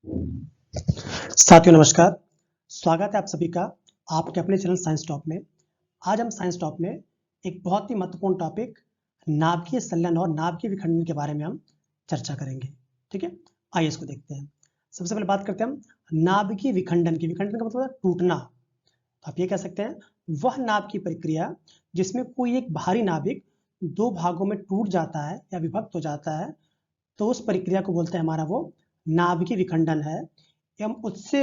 साथियों नमस्कार। स्वागत है आप सभी का आपके अपने चैनल साइंस टॉप में। आज हम साइंस टॉप में एक बहुत ही महत्वपूर्ण टॉपिक नाभिकीय संलयन और नाभिकीय विखंडन के बारे में हम चर्चा करेंगे। ठीक है, आइए इसको देखते हैं। सबसे पहले बात करते हैं हम नाभिकीय विखंडन की। विखंडन का मतलब है टूटना। तो आप ये कह सकते हैं वह नाभिकीय प्रक्रिया जिसमें कोई एक भारी नाभिक दो भागों में टूट जाता है या विभक्त हो जाता है, तो उस प्रक्रिया को बोलते हैं हमारा वो नाभिकीय विखंडन है। हम उससे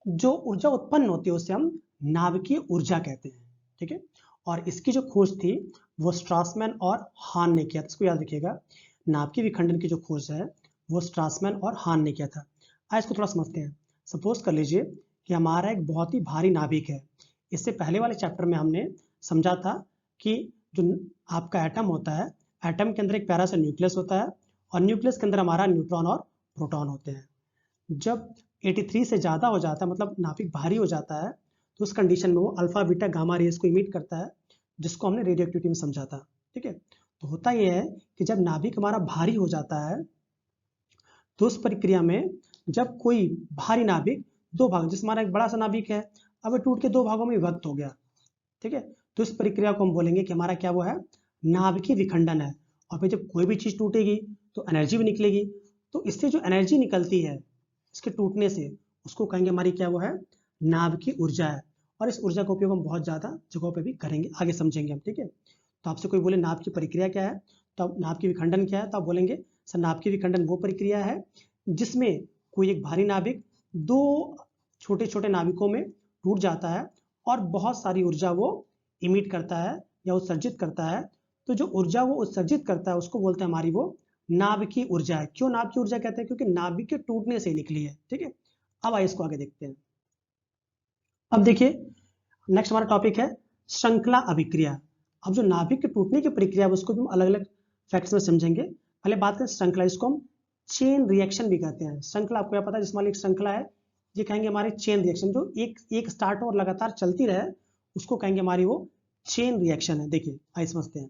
जो ऊर्जा उत्पन्न होती है उसे हम नाभिकीय ऊर्जा कहते हैं। ठीक है, और इसकी जो खोज थी वो स्ट्रासमैन और हान ने किया था। इसको याद रखिएगा, नाभिकीय विखंडन की जो खोज है वो स्ट्रासमैन और हान ने किया था। आइए इसको थोड़ा समझते हैं। सपोज कर लीजिए कि हमारा एक बहुत ही भारी नाभिक है। इससे पहले वाले चैप्टर में हमने समझा था कि जो आपका एटम होता है, एटम के अंदर एक प्यारा सा न्यूक्लियस होता है और न्यूक्लियस के अंदर हमारा न्यूट्रॉन और प्रोटॉन होते हैं। जब 83 से ज़्यादा हो जाता है, मतलब नाभिक भारी हो जाता है, तो उस कंडीशन में वो अल्फा बीटा गामा रेज को इमिट करता है, जिसको हमने रेडियो एक्टिविटी में समझा था। ठीक है, तो होता यह है कि जब नाभिक हमारा भारी हो जाता है तो उस प्रक्रिया में जब कोई भारी नाभिक दो भाग, जैसे हमारा एक बड़ा सा नाभिक है, अब ये टूट के दो भागों में विभक्त हो गया। ठीक है, तो इस प्रक्रिया को हम बोलेंगे कि हमारा क्या वो है, नाभिकीय विखंडन है। और फिर जब कोई भी चीज टूटेगी तो एनर्जी भी निकलेगी। तो इससे जो एनर्जी निकलती है इसके टूटने से, उसको कहेंगे हमारी क्या वो है, नाभिकीय ऊर्जा है। और इस ऊर्जा का उपयोग हम बहुत ज्यादा जगहों पे भी करेंगे, आगे समझेंगे हम। ठीक है, तो आपसे कोई बोले नाभिकीय प्रक्रिया क्या है, तो आप नाभिकीय विखंडन क्या है, तो आप बोलेंगे सर नाभिकीय विखंडन वो प्रक्रिया है जिसमें कोई एक भारी नाभिक दो छोटे छोटे नाभिकों में टूट जाता है और बहुत सारी ऊर्जा वो इमिट करता है या उत्सर्जित करता है। तो जो ऊर्जा वो उत्सर्जित करता है उसको बोलते हैं हमारी वो नाभिकीय ऊर्जा है। क्यों नाभिकीय ऊर्जा कहते हैं, क्योंकि नाभिक के टूटने से निकली है। ठीक है, अब आइए इसको आगे देखते हैं। अब देखिए, नेक्स्ट हमारा टॉपिक है श्रृंखला अभिक्रिया। अब जो नाभिक के टूटने की प्रक्रिया है उसको भी हम अलग अलग फैक्ट्स में समझेंगे। पहले बात करें श्रृंखला, इसको हम चेन रिएक्शन भी कहते हैं। श्रृंखला आपको क्या पता है, जिसमें एक श्रृंखला है, ये कहेंगे हमारी चेन रिएक्शन। जो एक एक स्टार्ट और लगातार चलती रहे उसको कहेंगे हमारी वो चेन रिएक्शन है। देखिए आइए समझते हैं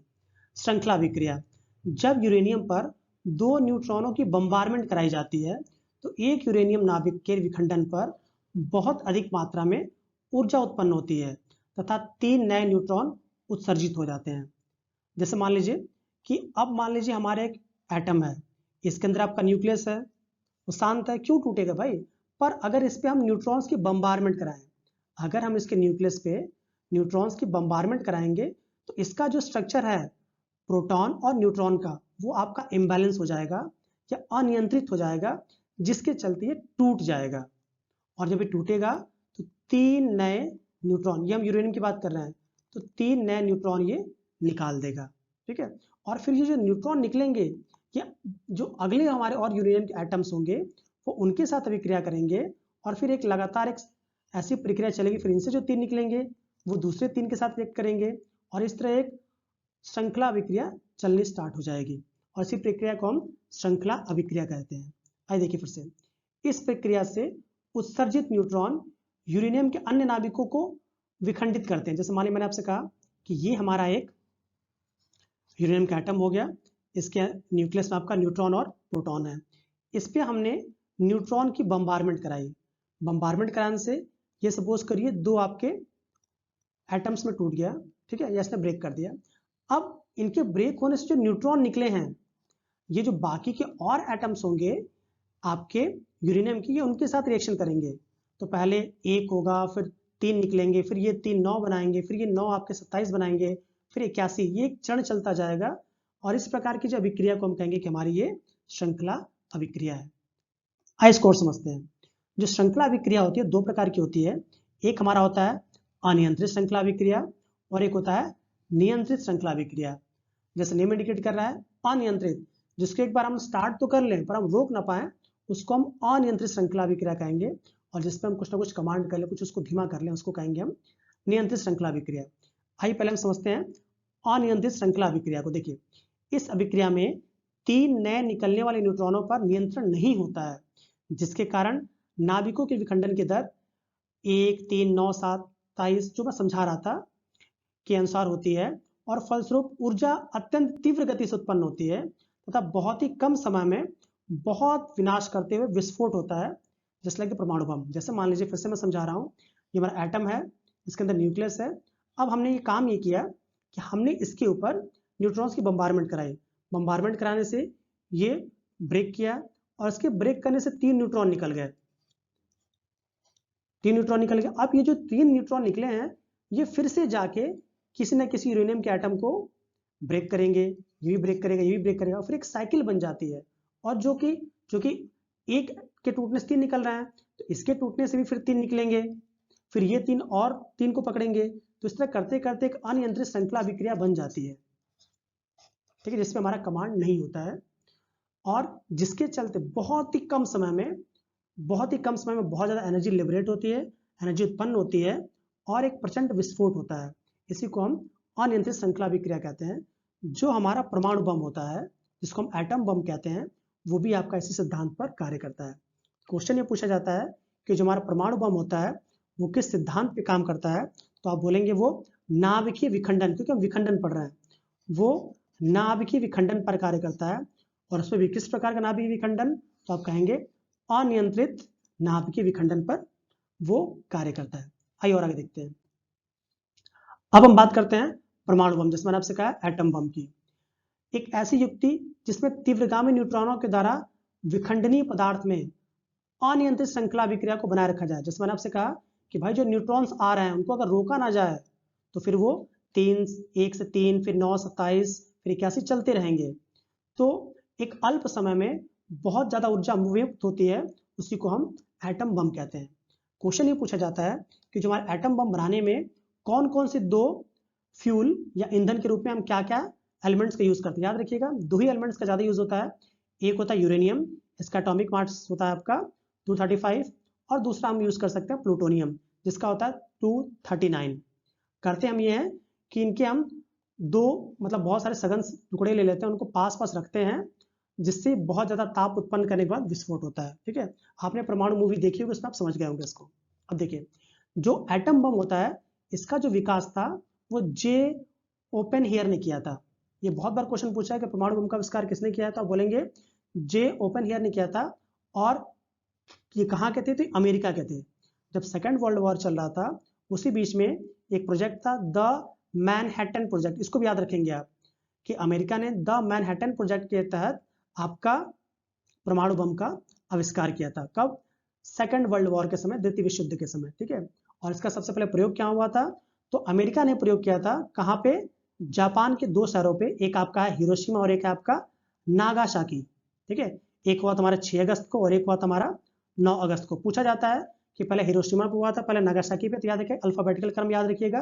श्रृंखला अभिक्रिया। जब यूरेनियम पर दो न्यूट्रॉनों की बम्बारमेंट कराई जाती है तो एक यूरेनियम नाभिक के विखंडन पर बहुत अधिक मात्रा में ऊर्जा उत्पन्न होती है तथा तीन नए न्यूट्रॉन उत्सर्जित हो जाते हैं। जैसे मान लीजिए कि अब मान लीजिए हमारे एक एटम है, इसके अंदर आपका न्यूक्लियस है, वो शांत है, क्यों टूटेगा भाई। पर अगर इस पे हम न्यूट्रॉन्स की बम्बारमेंट कराएं, अगर हम इसके न्यूक्लियस पे न्यूट्रॉन्स की बम्बारमेंट कराएंगे तो इसका जो स्ट्रक्चर है प्रोटॉन और न्यूट्रॉन का, वो आपका इम्बैलेंस हो जाएगा या अनियंत्रित हो जाएगा, जिसके चलते ये टूट जाएगा। और जब ये टूटेगा तो तीन नए न्यूट्रॉन, ये हम यूरेनियम की बात कर रहे हैं, तो तीन नए न्यूट्रॉन ये निकाल देगा। ठीक है, और फिर ये जो न्यूट्रॉन निकलेंगे ये जो अगले हमारे और यूरेनियम के एटम्स होंगे वो उनके साथ अभिक्रिया करेंगे और फिर एक लगातार एक ऐसी प्रक्रिया चलेगी। फिर इनसे जो तीन निकलेंगे वो दूसरे तीन के साथ रिएक्ट करेंगे और इस तरह एक श्रृंखला अभिक्रिया चलनी स्टार्ट हो जाएगी और इसी प्रक्रिया को हम श्रृंखला अभिक्रिया कहते हैं। आइए देखिए फिर से, इस प्रक्रिया से उत्सर्जित न्यूट्रॉन यूरेनियम के अन्य नाभिकों को विखंडित करते हैं। जैसे मान लीजिए मैंने आपसे कहा कि ये हमारा एक यूरेनियम का एटम हो गया, इसके न्यूक्लियस में आपका न्यूट्रॉन और प्रोटॉन है, इस पे हमने न्यूट्रॉन की बम्बारमेंट कराई। बम्बारमेंट कराने से ये सपोज करिए दो आपके एटम्स में टूट गया। ठीक है, या इसने ब्रेक कर दिया। अब इनके ब्रेक होने से जो न्यूट्रॉन निकले हैं, ये जो बाकी के और एटम्स होंगे आपके यूरेनियम की, ये उनके साथ रिएक्शन करेंगे। तो पहले एक होगा, फिर तीन निकलेंगे, फिर ये तीन नौ बनाएंगे, फिर ये नौ आपके 27 बनाएंगे, फिर 81, ये एक चरण चलता जाएगा। और इस प्रकार की जो अभिक्रिया को हम कहेंगे कि हमारी ये श्रृंखला अभिक्रिया है। आइए इसको और समझते हैं। जो श्रृंखला अभिक्रिया होती है दो प्रकार की होती है। एक हमारा होता है अनियंत्रित श्रृंखला अभिक्रिया और एक होता है नियंत्रित श्रृंखला अभिक्रिया। जैसे नेम इंडिकेट कर रहा है अनियंत्रित, जिसको एक बार हम स्टार्ट तो कर लें पर हम रोक ना पाए, उसको हम अनियंत्रित श्रृंखला अभिक्रिया कहेंगे। और जिस पर हम कुछ ना कुछ कमांड कर लें, कुछ उसको धीमा कर लें, उसको कहेंगे हम नियंत्रित श्रृंखला अभिक्रिया। आइए पहले हम समझते हैं अनियंत्रित श्रृंखला अभिक्रिया को। देखिए, इस अभिक्रिया में तीन नए निकलने वाले न्यूट्रॉनों पर नियंत्रण नहीं होता है, जिसके कारण नाभिकों के विखंडन की दर 1, 3, 9, 7, 27 जो मैं समझा रहा था के अनुसार होती है और फलस्वरूप ऊर्जा अत्यंत तीव्र गति से उत्पन्न होती है तथा बहुत ही कम समय में बहुत विनाश करते हुए विस्फोट होता है, जस्ट लाइक परमाणु बम। जैसे मान लीजिए, फिर से मैं समझा रहा हूँ, ये हमारा एटम है, इसके अंदर न्यूक्लियस है। अब हमने ये काम ये किया कि हमने इसके ऊपर न्यूट्रॉन्स की बम्बारमेंट कराई। बम्बारमेंट कराने से ये ब्रेक किया, और इसके ब्रेक करने से 3 न्यूट्रॉन निकल गए। 3 न्यूट्रॉन निकल गए। अब ये जो 3 न्यूट्रॉन निकले हैं, ये फिर से जाके किसी न किसी यूरेनियम के एटम को ब्रेक करेंगे, ये भी ब्रेक करेगा, ये भी ब्रेक करेगा, फिर एक साइकिल बन जाती है। और जो कि एक के टूटने से 3 निकल रहे हैं, तो इसके टूटने से भी फिर 3 निकलेंगे, फिर ये 3 और 3 को पकड़ेंगे। तो इस तरह करते करते एक अनियंत्रित श्रृंखला अभिक्रिया बन जाती है, ठीक है, जिसमें हमारा कमांड नहीं होता है, और जिसके चलते बहुत ही कम समय में बहुत ज़्यादा एनर्जी लिबरेट होती है, एनर्जी उत्पन्न होती है, और एक प्रचंड विस्फोट होता है। इसी को हम अनियंत्रित श्रृंखला अभिक्रिया कहते हैं। जो हमारा परमाणु बम होता है, जिसको हम एटम बम कहते हैं, वो भी आपका इसी सिद्धांत पर कार्य करता है। क्वेश्चन ये पूछा जाता है कि जो हमारा परमाणु बम होता है वो किस सिद्धांत पे काम करता है, तो आप बोलेंगे वो नाभिकीय विखंडन, क्योंकि हम विखंडन पढ़ रहे हैं, वो नाभिकीय विखंडन पर कार्य करता है। और उसमें भी किस प्रकार का नाभिकीय विखंडन, तो आप कहेंगे अनियंत्रित नाभिकीय विखंडन पर वो कार्य करता है। आइए और आगे देखते हैं। अब हम बात करते हैं परमाणु बम, जिसमें मैंने आपसे कहा एटम बम की। एक ऐसी युक्ति जिसमें तीव्रगामी न्यूट्रॉनों के द्वारा विखंडनीय पदार्थ में अनियंत्रित श्रृंखला अभिक्रिया को बनाए रखा जाए। जैसे मैंने आपसे कहा कि भाई जो न्यूट्रॉन्स आ रहे हैं उनको अगर रोका ना जाए तो फिर वो 1 से 3, फिर 9, 27, फिर 81 चलते रहेंगे। तो एक अल्प समय में बहुत ज़्यादा ऊर्जा मुक्त होती है, उसी को हम एटम बम कहते हैं। क्वेश्चन ये पूछा जाता है कि जो हमारे एटम बम बनाने में कौन कौन से 2 फ्यूल या ईंधन के रूप में हम क्या क्या एलिमेंट्स का यूज़ करते हैं। याद रखिएगा, 2 ही एलिमेंट्स का ज़्यादा यूज़ होता है। एक होता है यूरेनियम, इसका एटॉमिक मास होता है आपका 235, और दूसरा हम यूज़ कर सकते हैं प्लूटोनियम, जिसका होता है 239। करते हम ये हैं कि इनके हम 2 मतलब बहुत सारे सघन टुकड़े ले लेते हैं, उनको पास पास रखते हैं, जिससे बहुत ज़्यादा ताप उत्पन्न करने के बाद विस्फोट होता है। ठीक है, आपने परमाणु मूवी देखी होगी, उसमें आप समझ गए होंगे इसको। अब देखिए, जो एटम बम होता है, इसका जो विकास था वो जे ओपेनहेयर ने किया था। ये बहुत बार क्वेश्चन पूछा है कि परमाणु बम का आविष्कार किसने किया था, बोलेंगे जे ओपेनहेयर ने किया था। और ये कहाँ के थे, तो अमेरिका के थे। जब सेकेंड वर्ल्ड वॉर चल रहा था, उसी बीच में एक प्रोजेक्ट था, द मैनहट्टन प्रोजेक्ट। इसको भी याद रखेंगे आप कि अमेरिका ने द मैनहट्टन प्रोजेक्ट के तहत आपका परमाणु बम का आविष्कार किया था। कब, सेकेंड वर्ल्ड वॉर के समय, द्वितीय विश्व युद्ध के समय। ठीक है, और इसका सबसे पहले प्रयोग क्या हुआ था, तो अमेरिका ने प्रयोग किया था कहाँ पे, जापान के 2 शहरों पे। एक आपका है हिरोशिमा और एक है आपका नागासाकी। ठीक है, एक हुआ तुम्हारा 6 अगस्त को और एक हुआ तुम्हारा 9 अगस्त को। पूछा जाता है कि पहले हिरोशिमा पे हुआ था, पहले नागासाकी पे। तो याद रखिए, अल्फाबेटिकल क्रम याद रखिएगा,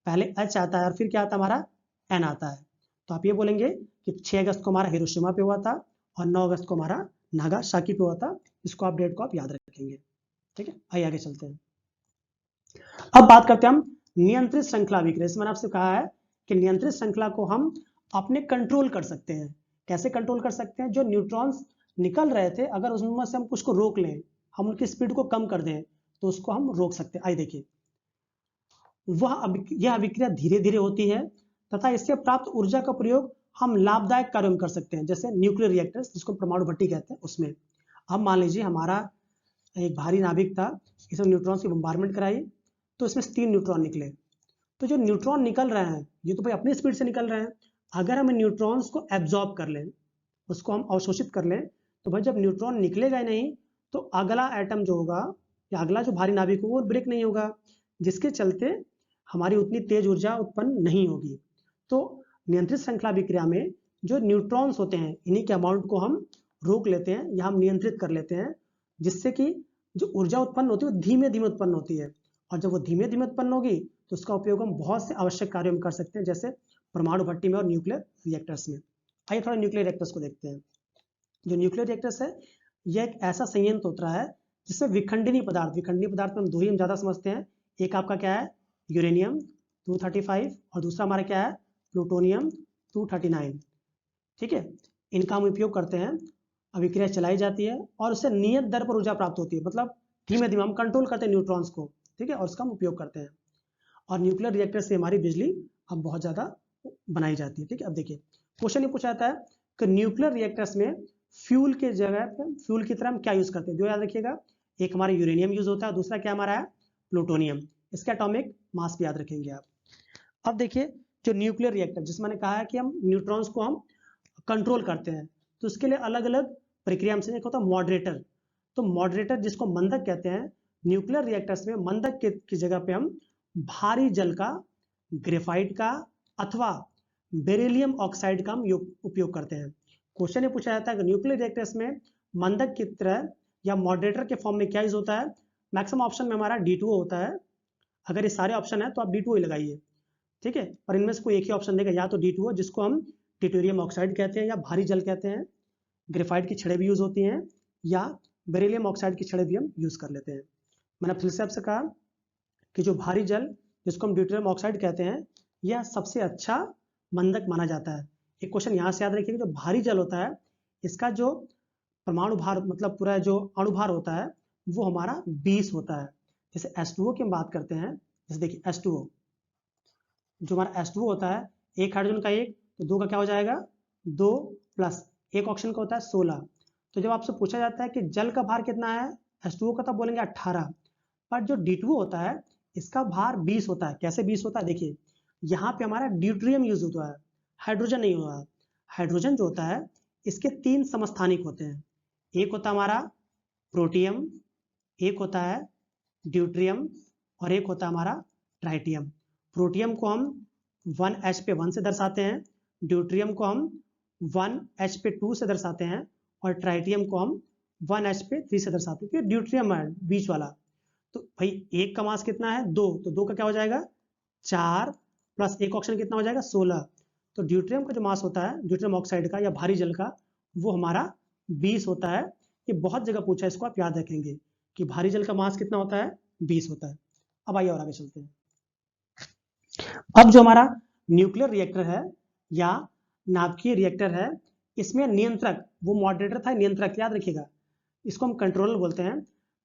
पहले एच आता है और फिर क्या आता है हमारा, एन आता है। तो आप ये बोलेंगे कि 6 अगस्त को हमारा हिरोशिमा पे हुआ था और 9 अगस्त को हमारा नागासाकी पे हुआ था। इसको आप डेट को आप याद रखेंगे। ठीक है, आइए आगे चलते हैं। अब बात करते हैं हम नियंत्रित श्रृंखला अभिक्रिया। मैंने आपसे कहा है कि नियंत्रित श्रृंखला को हम अपने कंट्रोल कर सकते हैं। कैसे कंट्रोल कर सकते हैं, जो न्यूट्रॉन्स निकल रहे थे, अगर उसमें से हम कुछ को रोक लें, हम उनकी स्पीड को कम कर दें, तो उसको हम रोक सकते हैं। आइए देखिए, यह अभिक्रिया धीरे धीरे होती है तथा इससे प्राप्त ऊर्जा का प्रयोग हम लाभदायक कार्यों में कर सकते हैं, जैसे न्यूक्लियर रिएक्टर्स, जिसको परमाणु भट्टी कहते हैं, उसमें। अब मान लीजिए हमारा एक भारी नाभिक था, इसमें न्यूट्रॉन्स की बम्बारमेंट कराई, तो इसमें 3 न्यूट्रॉन निकले। तो जो न्यूट्रॉन निकल रहे हैं, ये तो भाई अपनी स्पीड से निकल रहे हैं। अगर हम न्यूट्रॉन्स को एब्जॉर्ब कर लें, उसको हम अवशोषित कर लें, तो भाई जब न्यूट्रॉन निकलेगा ही नहीं, तो अगला एटम जो होगा या अगला जो भारी नाभिक होगा वो ब्रेक नहीं होगा, जिसके चलते हमारी उतनी तेज ऊर्जा उत्पन्न नहीं होगी। तो नियंत्रित श्रृंखला अभिक्रिया में जो न्यूट्रॉन्स होते हैं, इन्हीं के अमाउंट को हम रोक लेते हैं या हम नियंत्रित कर लेते हैं, जिससे कि जो ऊर्जा उत्पन्न होती है वो धीमे धीमे उत्पन्न होती है। और जब वो धीमे धीमे उत्पन्न होगी तो उसका उपयोग हम बहुत से आवश्यक कार्यों में कर सकते हैं, जैसे परमाणु भट्टी में और न्यूक्लियर रिएक्टर्स में। आइए थोड़ा न्यूक्लियर रिएक्टर्स को देखते हैं। जो न्यूक्लियर रिएक्टर्स है, यह एक ऐसा संयंत्र होता है जिसमें विखंडनीय पदार्थ में हम 2 ही हम ज़्यादा समझते हैं। एक आपका क्या है, यूरेनियम 235, और दूसरा हमारा क्या है, प्लूटोनियम 239। ठीक है, इनका हम उपयोग करते हैं, अभिक्रिया चलाई जाती है और उससे नियत दर पर ऊर्जा प्राप्त होती है, मतलब धीमे धीमे हम कंट्रोल करते हैं न्यूट्रॉन्स को। ठीक है, और उसका हम उपयोग करते हैं, और न्यूक्लियर रिएक्टर से हमारी बिजली अब बहुत ज़्यादा बनाई जाती है। ठीक है, अब देखिए, क्वेश्चन ये पूछा जाता है कि न्यूक्लियर रिएक्टर्स में फ्यूल के जगह पे फ्यूल की तरह हम क्या यूज़ करते हैं। जो याद रखिएगा, एक हमारा यूरेनियम यूज होता है, दूसरा क्या हमारा है, प्लूटोनियम। इसका एटॉमिक मास भी याद रखेंगे आप। अब देखिए जो न्यूक्लियर रिएक्टर, जिसमें मैंने कहा है कि हम न्यूट्रॉन्स को हम कंट्रोल करते हैं, तो उसके लिए अलग अलग प्रक्रिया से एक होता है मॉडरेटर। तो मॉडरेटर जिसको मंदक कहते हैं, न्यूक्लियर रिएक्टर्स में मंदक की जगह पे हम भारी जल का, ग्रेफाइट का अथवा बेरिलियम ऑक्साइड का हम उपयोग करते हैं। क्वेश्चन ये पूछा जाता है कि न्यूक्लियर रिएक्टर्स में मंदक की तरह या मॉडरेटर के फॉर्म में क्या यूज होता है। मैक्सिमम ऑप्शन में हमारा D2O होता है। अगर ये सारे ऑप्शन है तो आप D2O ही लगाइए, ठीक है। और इनमें से कोई एक ही ऑप्शन देगा, या तो D2O जिसको हम टिटोरियम ऑक्साइड कहते हैं या भारी जल कहते हैं, ग्रेफाइट की छड़ें भी यूज होती हैं, या बेरिलियम ऑक्साइड की छड़ें भी हम यूज कर लेते हैं। मैंने फिर से आपसे कहा कि जो भारी जल जिसको हम ड्यूटेरियम ऑक्साइड कहते हैं, यह सबसे अच्छा मंदक माना जाता है। एक क्वेश्चन यहाँ से याद रखिएगा, जो भारी जल होता है इसका जो परमाणु भार मतलब पूरा जो अणुभार होता है वो हमारा 20 होता है। जैसे H2O की हम बात करते हैं, जैसे देखिए H2O, जो हमारा H2O होता है, एक हाइड्रोजन का एक, तो दो का क्या हो जाएगा, 2 प्लस एक ऑक्सीजन का होता है 16। तो जब आपसे पूछा जाता है कि जल का भार कितना है H2O का, तब बोलेंगे 18। पर जो D2O होता है इसका भार 20 होता है। कैसे 20 होता है, देखिए यहाँ पे हमारा ड्यूट्रियम यूज होता है, हाइड्रोजन नहीं हुआ है। हाइड्रोजन जो होता है इसके 3 समस्थानिक होते हैं, एक होता है हमारा प्रोटियम, एक होता है ड्यूट्रियम और एक होता है हमारा ट्राइटियम। प्रोटियम को हम 1H पे 1 से दर्शाते हैं, ड्यूट्रियम को हम 1H पे 2 से दर्शाते हैं और ट्राइटियम को हम 1H पे 3 से दर्शाते हैं, क्योंकि ड्यूट्रियम है बीच वाला। तो भाई एक का मास कितना है 2, तो 2 का क्या हो जाएगा 4 प्लस एक ऑक्सीजन कितना हो जाएगा 16। तो ड्यूट्रियम का जो मास होता है ड्यूट्रियम ऑक्साइड का या भारी जल का, वो हमारा 20 होता है। ये बहुत जगह पूछा है, इसको आप याद रखेंगे कि भारी जल का मास कितना होता है 20 होता है। अब आइए और आगे चलते हैं। अब जो हमारा न्यूक्लियर रिएक्टर है या नाभिकीय रिएक्टर है, इसमें नियंत्रक, वो मॉडरेटर था, नियंत्रक याद रखिएगा, इसको हम कंट्रोलर बोलते हैं।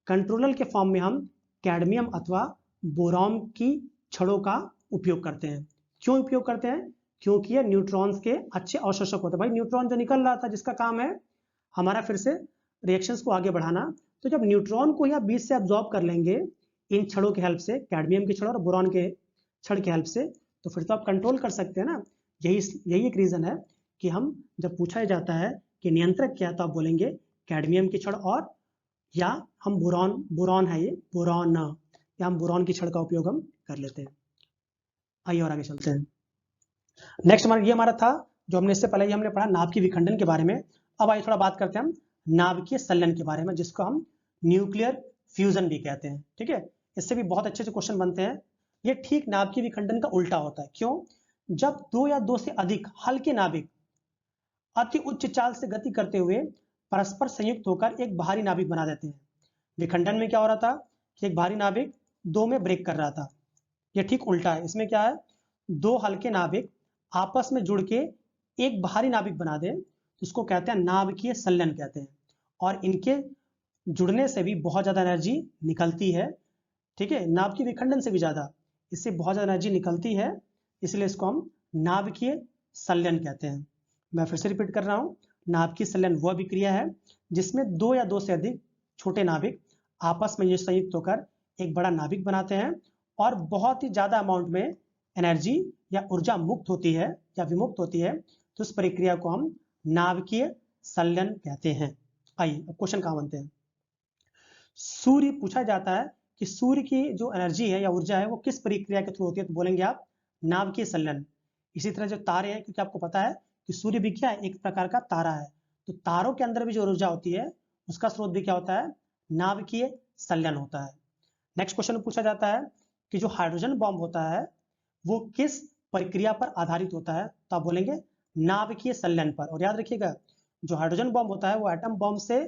कंट्रोलर के फॉर्म में हम कैडमियम अथवा बोरॉन की छड़ों का उपयोग करते हैं। क्यों उपयोग करते हैं, क्योंकि ये न्यूट्रॉन्स के अच्छे अवशोषक होते हैं। भाई न्यूट्रॉन जो निकल रहा था जिसका काम है हमारा फिर से रिएक्शंस को आगे बढ़ाना, तो जब न्यूट्रॉन को या बीच से एब्जॉर्ब कर लेंगे इन छड़ों की हेल्प से, कैडमियम की छड़ और बोरॉन के छड़ की हेल्प से, तो फिर तो आप कंट्रोल कर सकते हैं ना। यही एक रीजन है कि हम जब पूछा जाता है कि नियंत्रक क्या है, तो आप बोलेंगे कैडमियम की छड़, और या हम बोरॉन है, ये बोरॉन, या हम बोरॉन की छड़ का उपयोग हम कर लेते हैं। आइए और आगे चलते हैं। नेक्स्ट हमारा ये हमारा था जो हमने इससे पहले हमने पढ़ा नाभिकीय विखंडन के बारे में। अब आइए थोड़ा बात करते हैं हम नाभिकीय संलयन के बारे में, जिसको हम न्यूक्लियर फ्यूजन भी कहते हैं, ठीक है। इससे भी बहुत अच्छे से क्वेश्चन बनते हैं। ये ठीक नाभिकीय विखंडन का उल्टा होता है। क्यों, जब 2 या 2 से अधिक हल्के नाभिक अति उच्च चाल से गति करते हुए परस्पर संयुक्त होकर एक भारी नाभिक बना देते हैं। विखंडन में क्या हो रहा था कि एक भारी नाभिक 2 में ब्रेक कर रहा था, ये ठीक उल्टा है। इसमें क्या है, 2 हल्के नाभिक आपस में जुड़ के एक भारी नाभिक बना दे, उसको कहते हैं नाभिकीय संलयन कहते हैं। और इनके जुड़ने से भी बहुत ज्यादा एनर्जी निकलती है, ठीक है, नाभिकीय विखंडन से भी ज्यादा इससे बहुत ज्यादा एनर्जी निकलती है, इसलिए इसको हम नाभिकीय संलयन कहते हैं। मैं फिर से रिपीट कर रहा हूं, नाभिकीय संलयन वह अभिक्रिया है जिसमें 2 या 2 से अधिक छोटे नाभिक आपस में संयुक्त होकर एक बड़ा नाभिक बनाते हैं और बहुत ही ज्यादा अमाउंट में एनर्जी या ऊर्जा मुक्त होती है या विमुक्त होती है, तो उस प्रक्रिया को हम नाभिकीय संलयन कहते हैं। आइए अब क्वेश्चन कहां बनते हैं। सूर्य पूछा जाता है कि सूर्य की जो एनर्जी है या ऊर्जा है वो किस प्रक्रिया के थ्रू होती है, तो बोलेंगे आप नाभिकीय संलयन। इसी तरह जो तारे हैं, क्योंकि आपको पता है कि सूर्य भी क्या है, एक प्रकार का तारा है, तो तारों के अंदर भी जो ऊर्जा होती है उसका स्रोत भी क्या होता है, नाभिकीय संलयन होता है। नेक्स्ट क्वेश्चन पूछा जाता है कि जो हाइड्रोजन बॉम्ब होता है वो किस प्रक्रिया पर आधारित होता है, तो आप बोलेंगे नाभिकीय संलयन पर। और याद रखिएगा जो हाइड्रोजन बॉम्ब होता है वो एटम बॉम्ब से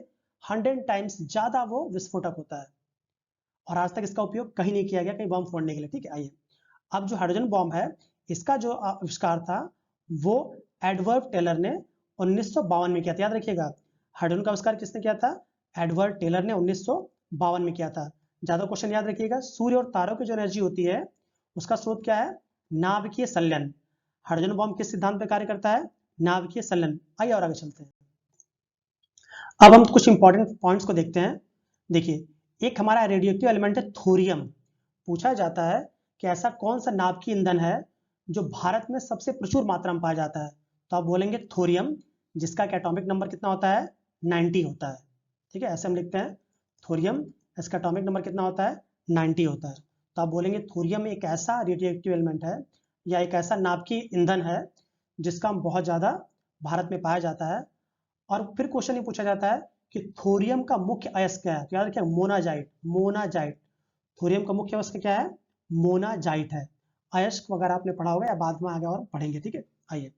100 टाइम्स ज्यादा वो विस्फोटक होता है, और आज तक इसका उपयोग कहीं नहीं किया गया कहीं बॉम्ब फोड़ने के लिए, ठीक है। आइए अब जो हाइड्रोजन बॉम्ब है इसका जो आविष्कार था वो एडवर्ड टेलर ने 1952 में किया था। याद रखिएगा हाइड्रोजन का आविष्कार किसने किया था, एडवर्ड टेलर ने 1952 में किया था। ज्यादा क्वेश्चन याद रखिएगा, सूर्य और तारों की जो एनर्जी होती है उसका स्रोत क्या है, नाभिकीय संलयन। हाइड्रोजन बॉम्ब किस सिद्धांत पर कार्य करता है, नाभिकीय संलयन। आइए और आगे चलते हैं। अब हम कुछ इंपॉर्टेंट पॉइंट्स को देखते हैं। देखिए एक हमारा रेडियोएक्टिव एलिमेंट है थोरियम। पूछा जाता है कि ऐसा कौन सा नाभिकीय ईंधन है जो भारत में सबसे प्रचुर मात्रा में पाया जाता है, तो आप बोलेंगे थोरियम, जिसका एटॉमिक नंबर कितना होता है, 90 होता है। ठीक है, ऐसे हम लिखते हैं थोरियम, इसका एटॉमिक नंबर कितना होता है, 90 होता है। तो आप बोलेंगे थोरियम एक ऐसा रेडियोएक्टिव एलिमेंट है या एक ऐसा नाभिकीय ईंधन है जिसका बहुत ज़्यादा भारत में पाया जाता है। और फिर क्वेश्चन ये पूछा जाता है कि थोरियम का मुख्य अयस्क क्या है, तो याद रखिए मोनाजाइट। मोनाजाइट, थोरियम का मुख्य अयस्क क्या है, मोनाजाइट है। अयस्क वगैरह आपने पढ़ा होगा या बाद में आगे और पढ़ेंगे। ठीक है, आइए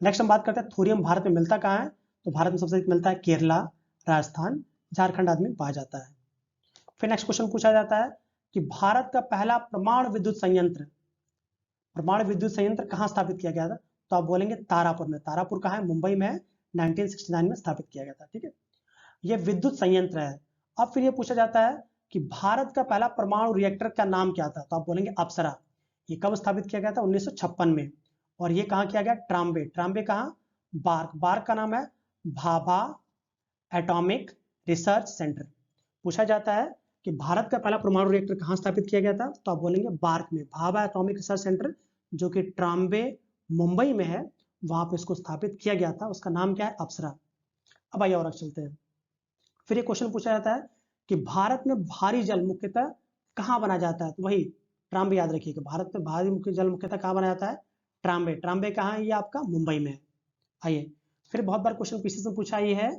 नेक्स्ट हम बात करते हैं थोरियम भारत में मिलता कहाँ है। तो भारत में सबसे अधिक मिलता है केरला, राजस्थान, झारखंड आदि में पाया जाता है। फिर नेक्स्ट क्वेश्चन पूछा जाता है कि भारत का पहला परमाणु विद्युत संयंत्र कहाँ स्थापित किया गया था, तो आप बोलेंगे तारापुर में। तारापुर कहाँ है, मुंबई में है, 1969 में स्थापित किया गया था। ठीक है, ये विद्युत संयंत्र है। अब फिर ये पूछा जाता है कि भारत का पहला परमाणु रिएक्टर का नाम क्या था, तो आप बोलेंगे अप्सरा। ये कब स्थापित किया गया था, 1956 में। और ये कहाँ किया गया, ट्राम्बे। ट्राम्बे कहाँ, बार्क। बार्क का नाम है भाभा एटॉमिक रिसर्च सेंटर। पूछा जाता है कि भारत का पहला परमाणु रिएक्टर कहाँ स्थापित किया गया था, तो आप बोलेंगे बार्क में, भाभा एटॉमिक रिसर्च सेंटर, जो कि ट्राम्बे मुंबई में है, वहां पे इसको स्थापित किया गया था। उसका नाम क्या है, अप्सरा। अब आइए और चलते हैं। फिर ये क्वेश्चन पूछा जाता है कि भारत में भारी जल मुख्यतः कहाँ बना जाता है, तो वही ट्राम्बे। याद रखिएगा, भारत में भारी जल मुख्यतः कहाँ बना जाता है, ट्राम्बे। ट्राम्बे कहाँ है, ये आपका मुंबई में है। आइए फिर बहुत बार क्वेश्चन पीसीएस में पूछा ये है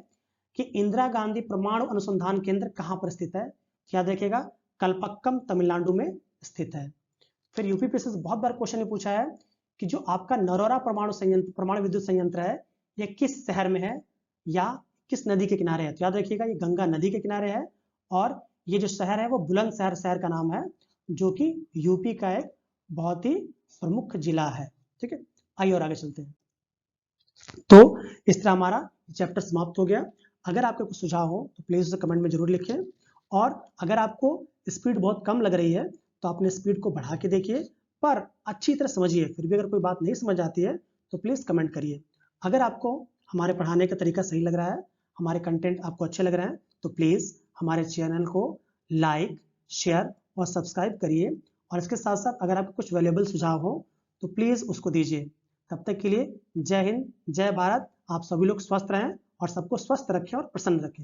कि इंदिरा गांधी परमाणु अनुसंधान केंद्र कहाँ पर स्थित है। याद रखिएगा, कलपक्कम तमिलनाडु में स्थित है। फिर यूपी पीसीएस बहुत बार क्वेश्चन पूछा है कि जो आपका नरोरा परमाणु विद्युत संयंत्र है, ये किस शहर में है या किस नदी के किनारे है। तो याद रखिएगा, ये गंगा नदी के किनारे है। और ये जो शहर है वो बुलंदशहर शहर का नाम है, जो कि यूपी का एक बहुत ही प्रमुख जिला है। ठीक है, आइए और आगे चलते हैं। तो इस तरह हमारा चैप्टर समाप्त हो गया। अगर आपके कुछ सुझाव हो तो प्लीज़ उसे कमेंट में जरूर लिखें। और अगर आपको स्पीड बहुत कम लग रही है तो अपने स्पीड को बढ़ा के देखिए, पर अच्छी तरह समझिए। फिर भी अगर कोई बात नहीं समझ आती है तो प्लीज़ कमेंट करिए। अगर आपको हमारे पढ़ाने का तरीका सही लग रहा है, हमारे कंटेंट आपको अच्छे लग रहे हैं, तो प्लीज़ हमारे चैनल को लाइक, शेयर और सब्सक्राइब करिए। और इसके साथ साथ अगर आपको कुछ वैल्यूएबल सुझाव हो तो प्लीज़ उसको दीजिए। तब तक के लिए जय हिंद, जय भारत। आप सभी लोग स्वस्थ रहें और सबको स्वस्थ रखें और प्रसन्न रखें।